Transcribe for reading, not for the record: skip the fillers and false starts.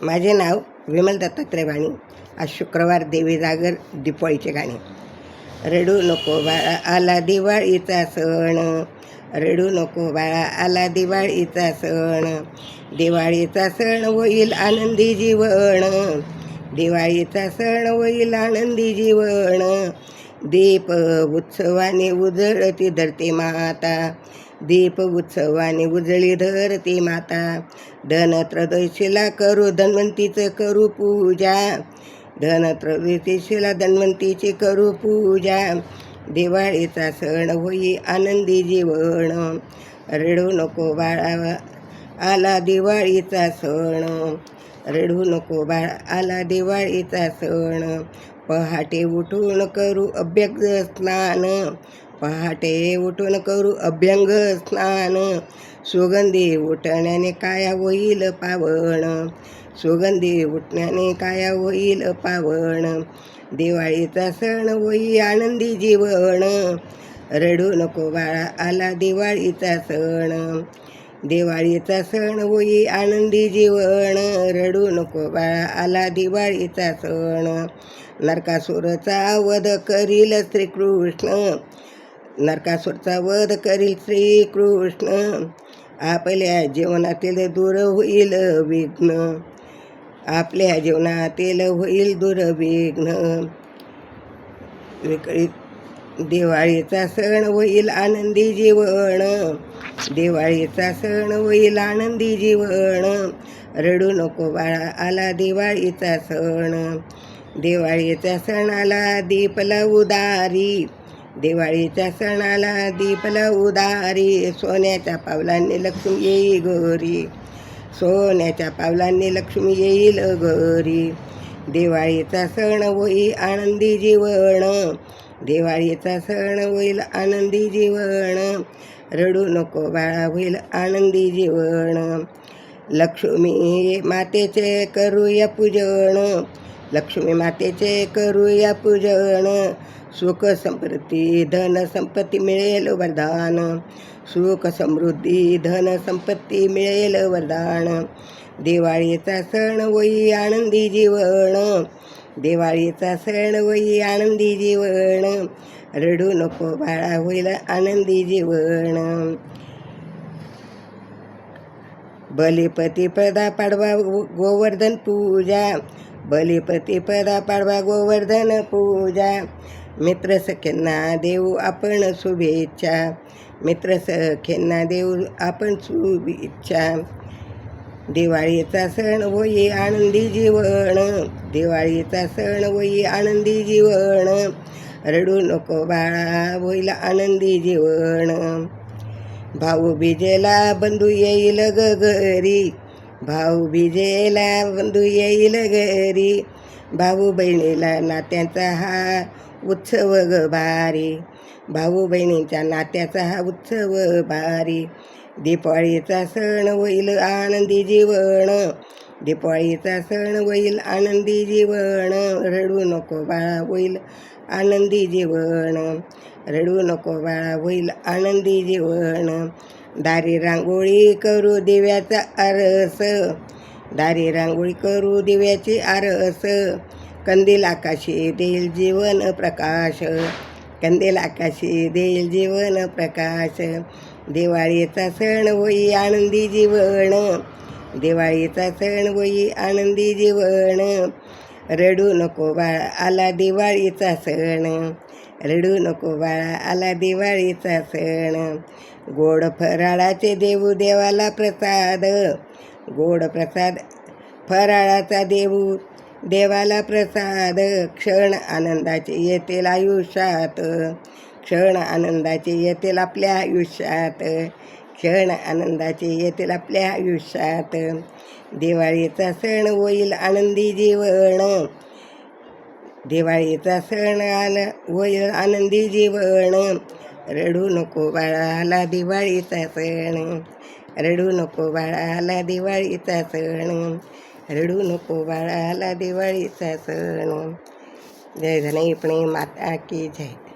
माझे नाव विमल दत्तात्रय वाणी. आज शुक्रवार, देवी जागर, दिवाळीचे गाणे. रडू नको बाळा, आला दिवाळीचा सण. रडू नको बाळा, आला दिवाळीचा सण. दिवाळीचा सण होईल आनंदी जीवन. दिवाळीचा सण होईल आनंदी जीवन. दीप उत्सवाने उजळती धरती माता. दीप उत्सवाने उजळी धरती माता. धनत्रयोदशीला करू धन्वंतीचं करू पूजा. धनत्रयोदशीला धन्वंतीची करू पूजा. दिवाळीचा सण होई आनंदी जीवन. रडू नको बाळा, आला दिवाळीचा सण. रडू नको बाळा, आला दिवाळीचा सण. पहाटे उठून करू अभ्यंग स्नान. पहाटे उठून करू अभ्यंग स्नान. सुगंधी उठण्याने काया होईल पावन. सुगंधी उठण्याने काया होईल पावन. दिवाळीचा सण होई आनंदी जीवन. रडू नको बाळा, आला दिवाळीचा सण. दिवाळीचा सण होई आनंदी जीवन. रडू नको बाळा, आला दिवाळीचा सण. नरकासुराचा वध करील श्रीकृष्ण. नरकासुराचा वध करील श्रीकृष्ण. आपल्या जीवनातील दूर होईल विघ्न. आपल्या जीवनातील होईल दुर्विघ्न. दिवाळीचा सण होईल आनंदी जीवन. दिवाळीचा सण होईल आनंदी जीवन. रडू नको बाळा, आला दिवाळीचा सण. दिवाळीच्या सणाला दीपला उदारी. दिवाळीच्या सणाला दीपला उदारी. सोन्याच्या पावलांनी लक्ष्मी येईल घरी. सोन्याच्या पावलांनी लक्ष्मी येईल घरी. दिवाळीचा सण होईल आनंदी जीवन. दिवाळीचा सण होईल आनंदी जीवन. रडू नको बाळा, होईल आनंदी जीवन. लक्ष्मी मातेचे करूया पूजन. लक्ष्मी मातेचे करूया पूजन. सुख समृद्धी धन संपत्ती मिळेल वरदान. सुख समृद्धी धन संपत्ती मिळेल वरदान. दिवाळीचा सण होई आनंदी जीवन. दिवाळीचा सण होई आनंदी जीवन. रडू नको बाळा, होईल आनंदी जीवन. बलिपती पदा पाडवा गोवर्धन पूजा. बलिपती पदा पाडवा गोवर्धन पूजा. मित्र सख्यांना देऊ आपण शुभेच्छा. मित्र सख्यांना देऊ आपण शुभेच्छा. दिवाळीचा सण होई आनंदी जीवन. दिवाळीचा सण होई आनंदी जीवन. रडू नको बाळा, होईल आनंदी जीवन. भाऊ बीजेला बंधू येईल ग घरी. भाऊ बीजेला बंधू येईल घरी. भाऊ बहिणीला नात्यांचा हा उत्सव ग भारी. भाऊ बहिणींच्या नात्याचा हा उत्सव भारी. दिवाळीचा सण होईल आनंदी जीवन. दिवाळीचा सण होईल आनंदी जीवन. रडू नको बाळा, होईल आनंदी जीवन. रडू नको बाळा, होईल आनंदी जीवन. दारी रांगोळी करू दिव्याचा आरस. दारी रांगोळी करू दिव्याची आरस. कंदील आकाशी देईल जीवन प्रकाश. कंदील आकाशी देईल जीवन प्रकाश. दिवाळीचा सण होई आनंदी जीवन. दिवाळीचा सण होई आनंदी जीवन. रडू नको बाळा, आला दिवाळीचा सण. रडू नको बाळा, आला दिवाळीचा सण. गोड फराळाचे देऊ देवाला प्रसाद. गोड प्रसाद फराळाचा देऊ देवाला प्रसाद. क्षण आनंदाचे येतील आयुष्यात. क्षण आनंदाचे येतील आपल्या आयुष्यात. क्षण आनंदाचे येतील आपल्या आयुष्यात. दिवाळीचा सण होईल आनंदी जीवन. दिवाळीचा सण आला होईल आनंदी जीवन. रडू नको बाळा, आला दिवाळीचा सण. रडू नको बाळा, आला दिवाळीचा सण. रडू नको बाळा, आला दिवाळीचा सण. जय धनई माता की जय.